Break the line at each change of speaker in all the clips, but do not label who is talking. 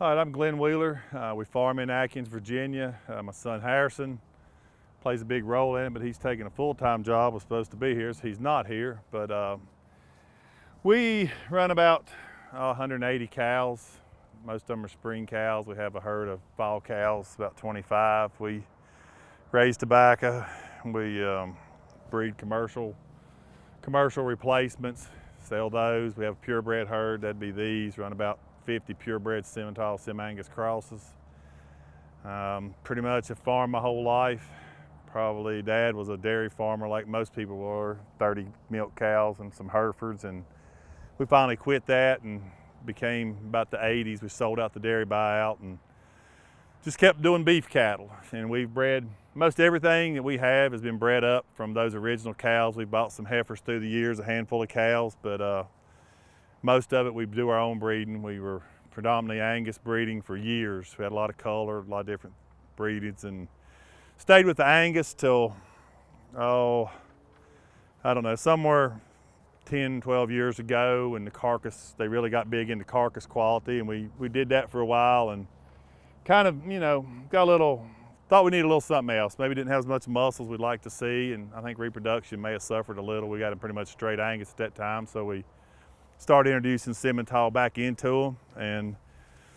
All right, I'm Glenn Wheeler. We farm in Atkins, Virginia. My son Harrison plays a big role in it, but he's taking a full-time job. Was supposed to be here, so he's not here. But we run about 180 cows. Most of them are spring cows. We have a herd of fall cows, about 25. We raise tobacco. We breed commercial replacements, sell those. We have a purebred herd. That'd be these. Run about 50 purebred Simmental, Sim-Angus crosses. Pretty much have farmed my whole life. Probably Dad was a dairy farmer like most people were, 30 milk cows and some Herefords, and we finally quit that and became, about the 80s, we sold out the dairy buyout and just kept doing beef cattle. And we've bred, most everything that we have has been bred up from those original cows. We've bought some heifers through the years, a handful of cows, but most of it we do our own breeding. We were predominantly Angus breeding for years. We had a lot of color, a lot of different breedings, and stayed with the Angus till, I don't know, somewhere 10, 12 years ago when the carcass, they really got big into carcass quality, and we did that for a while and kind of, got a little, thought we needed a little something else. Maybe didn't have as much muscles we'd like to see, and I think reproduction may have suffered a little. We got them pretty much straight Angus at that time, so we started introducing Simmental back into them, and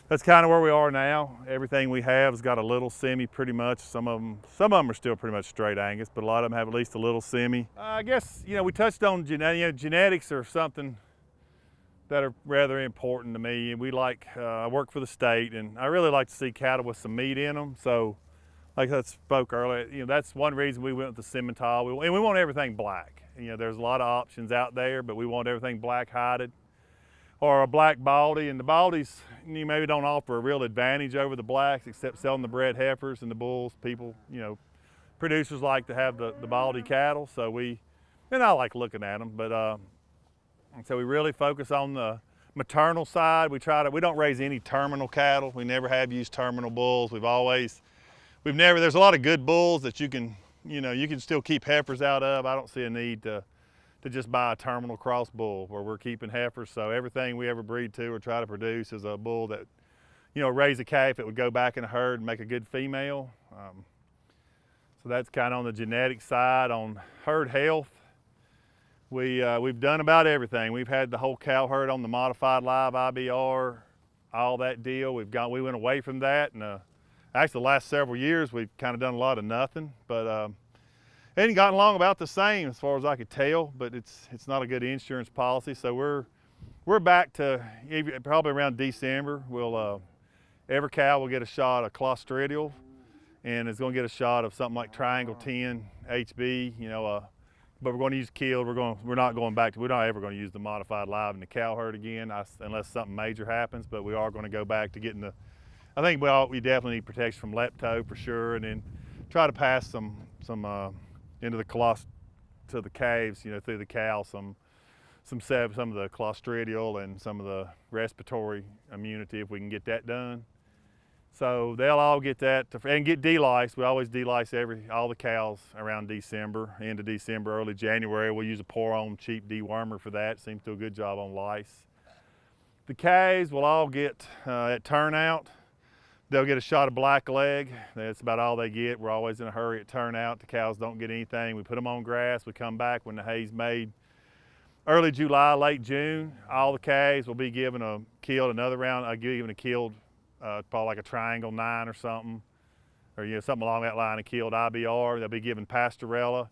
that's kind of where we are now. Everything we have has got a little semi pretty much. Some of them are still pretty much straight Angus, but a lot of them have at least a little semi. I guess, we touched on genetics are something that are rather important to me. We like, I work for the state, and I really like to see cattle with some meat in them. So like I spoke earlier, that's one reason we went with the Simmental. And we want everything black. There's a lot of options out there, but we want everything black hided. Or a black baldy, and the baldies maybe don't offer a real advantage over the blacks except selling the bred heifers and the bulls. People, producers like to have the baldy cattle, so I like looking at them, but so we really focus on the maternal side. We don't raise any terminal cattle. We never have used terminal bulls. There's a lot of good bulls that you can still keep heifers out of. I don't see a need to just buy a terminal cross bull where we're keeping heifers. So everything we ever breed to or try to produce is a bull that, raise a calf, it would go back in a herd and make a good female. So that's kind of on the genetic side. On herd health, we've done about everything. We've had the whole cow herd on the modified live IBR, all that deal. We went away from that, and actually the last several years we've kind of done a lot of nothing, but it ain't gotten along about the same as far as I could tell, but it's not a good insurance policy. So we're back to probably around December. Every cow will get a shot of Clostridial, and it's going to get a shot of something like Triangle 10 HB. But we're going to use killed. We're not ever going to use the modified live in the cow herd again, unless something major happens. But we are going to go back to getting I think we definitely need protection from lepto for sure, and then try to pass some into to the calves, through the cow, some of the Clostridial and some of the respiratory immunity if we can get that done. So they'll all get that and get de-liced. We always de-lice all the cows around December, end of December, early January. We'll use a pour-on cheap dewormer for that. Seems to do a good job on lice. The calves will all get at turnout. They'll get a shot of black leg. That's about all they get. We're always in a hurry at turnout. The cows don't get anything. We put them on grass. We come back when the hay's made. Early July, late June, all the calves will be given another round. I'll give a killed, probably like a Triangle 9 or something, or something along that line, a killed IBR. They'll be given Pastorella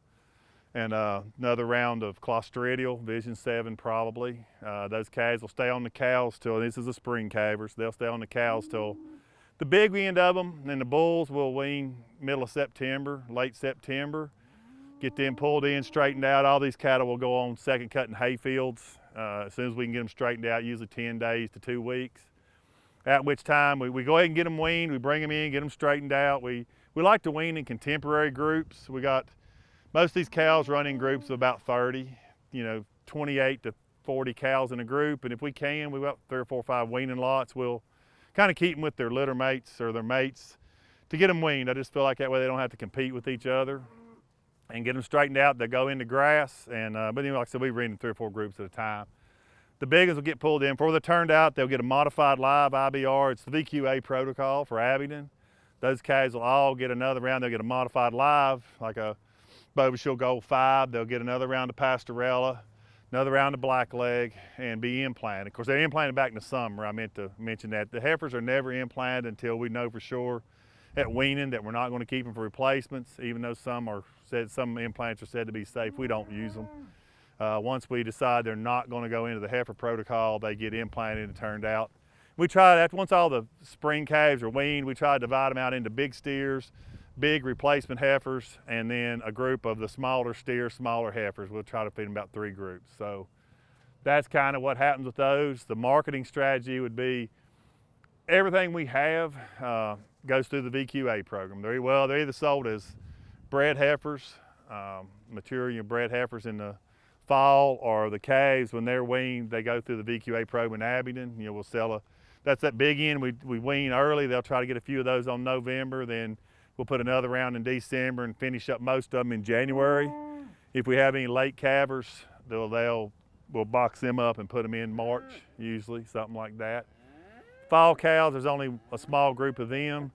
and another round of Clostridial, Vision 7 probably. Those calves will stay on the cows till, this is the spring calvers, they'll stay on the cows till the big end of them, and the bulls will wean middle of September, late September. Get them pulled in, straightened out. All these cattle will go on second cut in hay fields as soon as we can get them straightened out, usually 10 days to 2 weeks. At which time we go ahead and get them weaned, we bring them in, get them straightened out. We like to wean in contemporary groups. We got, most of these cows run in groups of about 30, 28 to 40 cows in a group, and if we can, we've got 3 or 4 or 5 weaning lots. We'll kind of keep them with their litter mates or their mates to get them weaned. I just feel like that way they don't have to compete with each other, and get them straightened out. They go into grass, and but like I said, we breed in 3 or 4 groups at a time. The big ones will get pulled in. Before they're turned out, they'll get a modified live IBR. It's the VQA protocol for Abingdon. Those calves will all get another round. They'll get a modified live, like a Bovish Gold 5. They'll get another round of Pastorella, another round of blackleg, and be implanted. Of course, they're implanted back in the summer. I meant to mention that. The heifers are never implanted until we know for sure at weaning that we're not going to keep them for replacements, even though some implants are said to be safe. We don't use them. Once we decide they're not going to go into the heifer protocol, they get implanted and turned out. We try that once all the spring calves are weaned, we try to divide them out into big steers, big replacement heifers, and then a group of the smaller steers, smaller heifers. We'll try to feed them about 3 groups. So that's kind of what happens with those. The marketing strategy would be everything we have goes through the VQA program. They're either sold as bred heifers, mature bred heifers in the fall, or the calves when they're weaned, they go through the VQA program in Abingdon. We'll sell that's that big end. We wean early. They'll try to get a few of those on November. Then we'll put another round in December and finish up most of them in January. If we have any late calvers, we'll box them up and put them in March, usually, something like that. Fall cows, there's only a small group of them.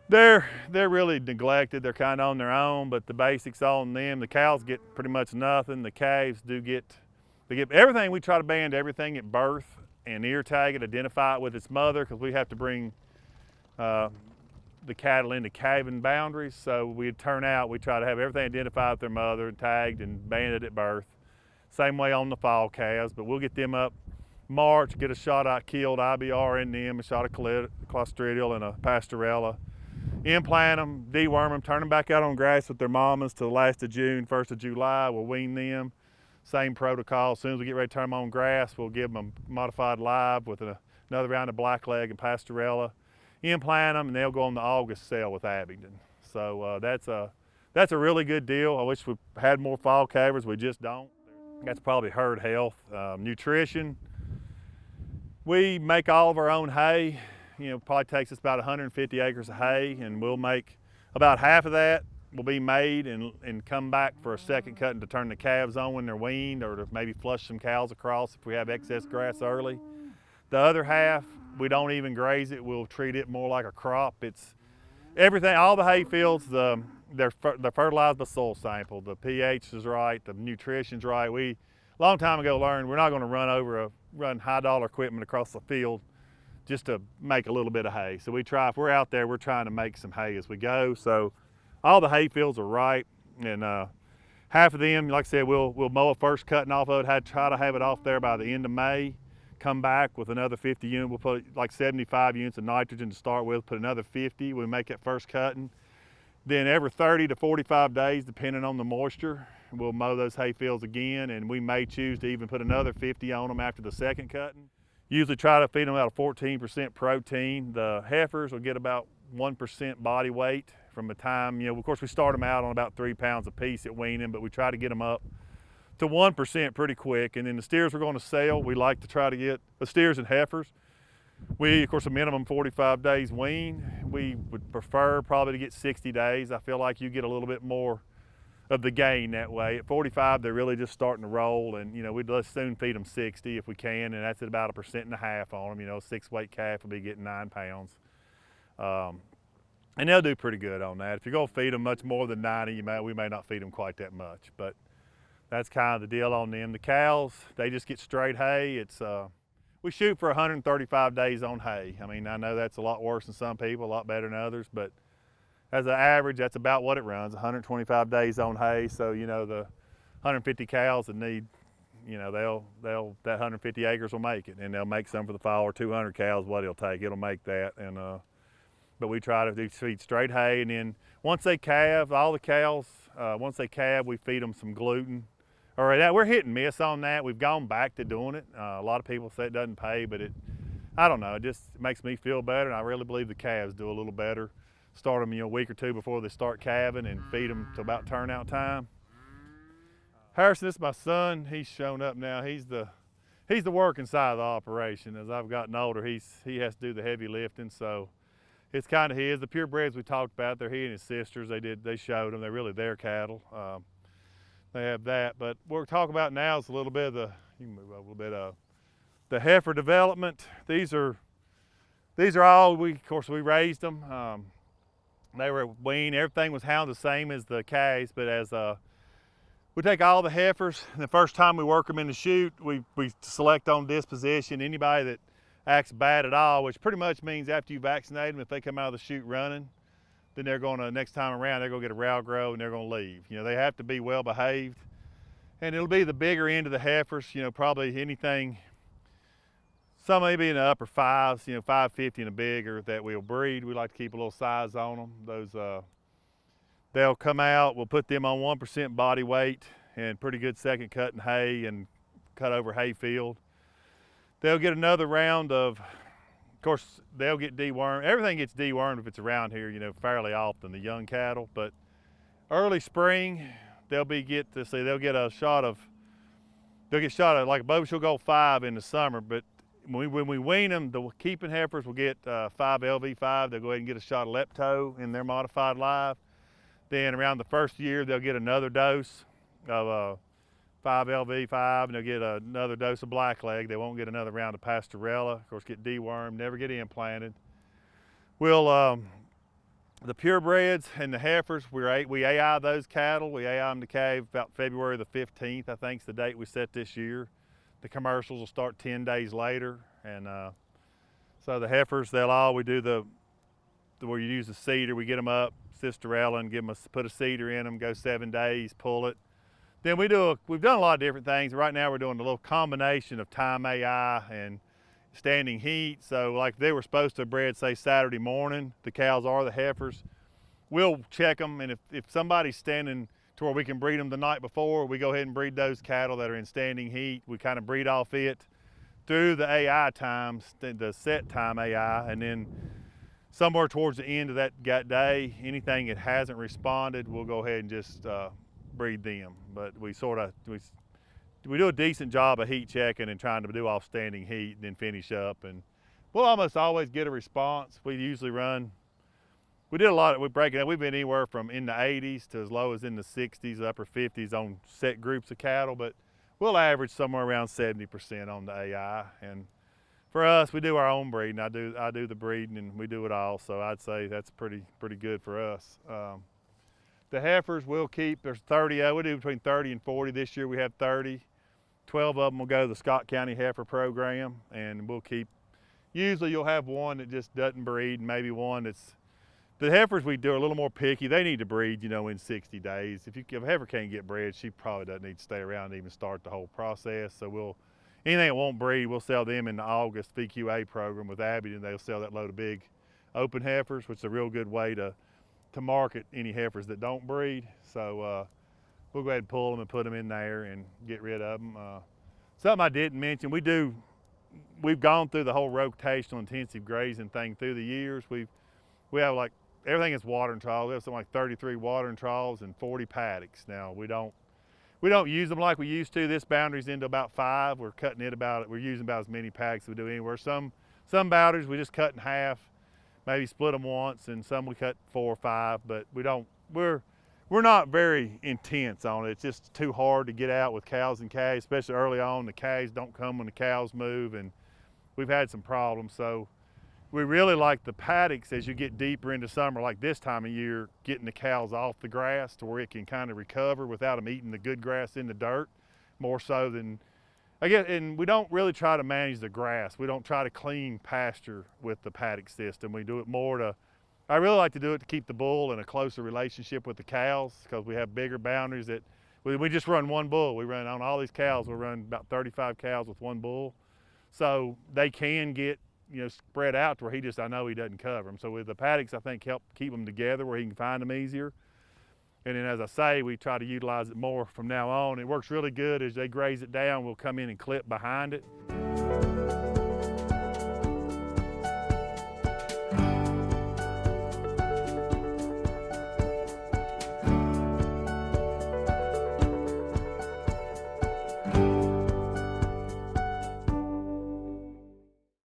They're really neglected. They're kind of on their own, but the basics on them. The cows get pretty much nothing. The calves they get everything. We try to band everything at birth and ear tag it, identify it with its mother, because we have to bring the cattle into calving boundaries. So we try to have everything identified with their mother, tagged and banded at birth. Same way on the fall calves, but we'll get them up March, get a shot out killed IBR in them, a shot of Clostridial and a Pastorella. Implant them, deworm them, turn them back out on grass with their mamas to the last of June, 1st of July. We'll wean them. Same protocol. As soon as we get ready to turn them on grass, we'll give them a modified live with another round of blackleg and Pastorella. Implant them, and they'll go on the August sale with Abingdon. So that's a really good deal. I wish we had more fall calvers. We just don't. That's probably herd health. Nutrition. We make all of our own hay. Probably takes us about 150 acres of hay, and we'll make about half of that will be made and come back for a second cutting to turn the calves on when they're weaned, or to maybe flush some cows across if we have excess grass early. The other half, we don't even graze it. We'll treat it more like a crop. It's everything, all the hay fields, they're fertilized by soil sample. The pH is right, the nutrition's right. We, a long time ago, learned we're not going to run high dollar equipment across the field just to make a little bit of hay. So if we're out there, we're trying to make some hay as we go. So all the hay fields are right, and half of them, like I said, we'll mow a first cutting off of it. Try to have it off there by the end of May. Come back with another 50 units. We'll put like 75 units of nitrogen to start with, put another 50. We make that first cutting. Then every 30 to 45 days, depending on the moisture, we'll mow those hay fields again, and we may choose to even put another 50 on them after the second cutting. Usually try to feed them about a 14% protein. The heifers will get about 1% body weight from the time, of course we start them out on about 3 pounds a piece at weaning, but we try to get them up to 1% pretty quick. And then the steers we're going to sell, we like to try to get the steers and heifers. We, of course, a minimum 45 days wean. We would prefer probably to get 60 days. I feel like you get a little bit more of the gain that way. At 45, they're really just starting to roll, and we'd let's soon feed them 60 if we can, and that's at about 1.5% on them. A 6-weight calf will be getting 9 pounds. And they'll do pretty good on that. If you're gonna feed them much more than 90, we may not feed them quite that much, but that's kind of the deal on them. The cows, they just get straight hay. We shoot for 135 days on hay. I know that's a lot worse than some people, a lot better than others, but as an average, that's about what it runs, 125 days on hay. So, the 150 cows that need, that 150 acres will make it, and they'll make some for the fall, or 200 cows, what it'll take, it'll make that. And but we try to feed straight hay, and then once they calve, all the cows, once they calve, we feed them some gluten. Or that, we're hit and miss on that. We've gone back to doing it. A lot of people say it doesn't pay, but I don't know, it just makes me feel better, and I really believe the calves do a little better. Start them a week or two before they start calving, and feed them till about turnout time. Harrison, this is my son. He's shown up now. He's the working side of the operation. As I've gotten older, he has to do the heavy lifting, so it's kind of his. The purebreds we talked about, they're he and his sisters. They showed them. They're really their cattle. They have that, but what we're talking about now is a little bit of You can move over a little bit. The heifer development, these are all, of course we raised them. They were weaned, everything was hound the same as the calves, but as we take all the heifers, and the first time we work them in the chute, we select on disposition. Anybody that acts bad at all, which pretty much means after you vaccinate them, if they come out of the chute running, then they're gonna, next time around, they're gonna get a rail grow and they're gonna leave. You know, they have to be well behaved. And it'll be the bigger end of the heifers, you know, probably anything, some maybe in the upper fives, you know, 550 and a bigger that we'll breed. We like to keep a little size on them. Those, they'll come out, we'll put them on 1% body weight and pretty good second cut in hay and cut over hay field. They'll get another round of course, they'll get dewormed. Everything gets dewormed if it's around here, you know, fairly often, the young cattle. But early spring, they'll get a shot of, like Bubba, she'll go 5 in the summer, but when we wean them, the keeping heifers will get 5 LV5. They'll go ahead and get a shot of lepto in their modified live. Then around the first year, they'll get another dose of 5 LV5, and they'll get another dose of blackleg. They won't get another round of pastorella. Of course, get dewormed, never get implanted. We'll, the purebreds and the heifers, we AI those cattle. We AI them to calve about February the 15th, I think is the date we set this year. The commercials will start 10 days later. And so the heifers, we do where you use the cedar, we get them up, cisterella, and put a cedar in them, go 7 days, pull it. Then we've done a lot of different things. Right now we're doing a little combination of time AI and standing heat. So like they were supposed to bred, say, Saturday morning, the cows or the heifers, we'll check them, and if somebody's standing to where we can breed them the night before, we go ahead and breed those cattle that are in standing heat. We kind of breed off it through the AI times, the set time AI, and then somewhere towards the end of that day, anything that hasn't responded, we'll go ahead and just breed them. But we do a decent job of heat checking and trying to do off standing heat and then finish up. And we'll almost always get a response. We usually we break it up. We've been anywhere from in the 80s to as low as in the 60s, upper 50s on set groups of cattle, but we'll average somewhere around 70% on the AI. And for us, we do our own breeding. I do the breeding and we do it all. So I'd say that's pretty good for us. The heifers we'll keep, there's 30, we do between 30 and 40. This year we have 30. 12 of them will go to the Scott County Heifer Program, and we'll keep, usually you'll have one that just doesn't breed, and maybe one the heifers we do are a little more picky. They need to breed, you know, in 60 days. If a heifer can't get bred, she probably doesn't need to stay around to even start the whole process. So anything that won't breed, we'll sell them in the August VQA program with Abby, and they'll sell that load of big open heifers, which is a real good way to market any heifers that don't breed. So we'll go ahead and pull them and put them in there and get rid of them. Something I didn't mention, we've gone through the whole rotational intensive grazing thing through the years. We have like, everything is watering troughs. We have something like 33 watering troughs and 40 paddocks. Now we don't use them like we used to. This boundary's into about 5. We're using about as many paddocks as we do anywhere. Some boundaries we just cut in half, maybe split them once, and some we cut 4 or 5, but we're not very intense on it. It's just too hard to get out with cows and calves, especially early on. The calves don't come when the cows move, and we've had some problems. So we really like the paddocks as you get deeper into summer, like this time of year, getting the cows off the grass to where it can kind of recover without them eating the good grass in the dirt, more so than, and we don't really try to manage the grass. We don't try to clean pasture with the paddock system. We do it more I really like to do it to keep the bull in a closer relationship with the cows, because we have bigger boundaries that we just run one bull. We run on all these cows, we'll run about 35 cows with one bull. So they can get, you know, spread out to where I know he doesn't cover them. So with the paddocks, I think help keep them together where he can find them easier. And then, as I say, we try to utilize it more from now on. It works really good. As they graze it down, we'll come in and clip behind it.